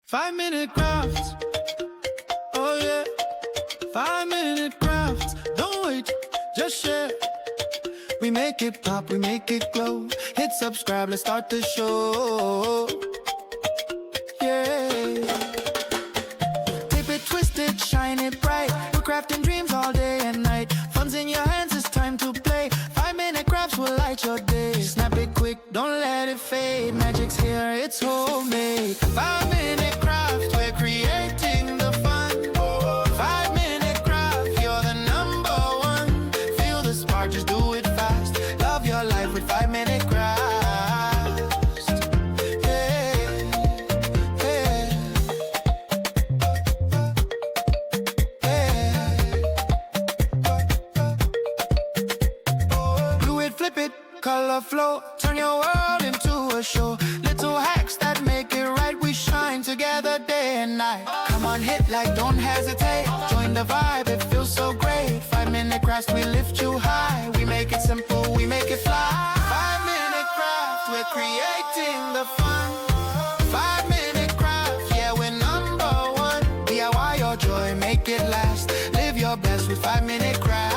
5-minute crafts. Oh yeah. 5-minute crafts. Don't wait, just share. We make it pop, we make it glow. Hit subscribe, let's start the show. Yeah. Tape it, twist it, shine it bright. We're crafting dreams all day and night. Funds in your hands, it's time to play. 5-minute crafts will light your day. Snap it quick, don't let it fade. Magic's here, it's homemade. 5-minute crafts, we're creating the fun. 5-minute craft, you're the number one. Feel the spark, just do it fast. Love your life with 5-minute crafts. Color flow, turn your world into a show. Little hacks that make it right. We shine together day and night. Come on, hit like, don't hesitate. Join the vibe, it feels so great. 5-minute crafts, we lift you high. We make it simple, we make it fly. 5-minute craft, we're creating the fun. 5-minute craft, yeah, we're number one. DIY your joy, make it last. Live your best with 5-minute crafts.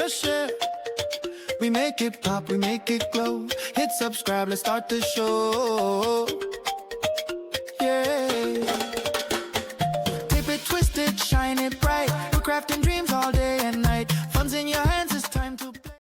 just share. We make it pop, we make it glow. Hit subscribe, let's start the show. Yeah. Tape it, twist it, shine it bright. We're crafting dreams.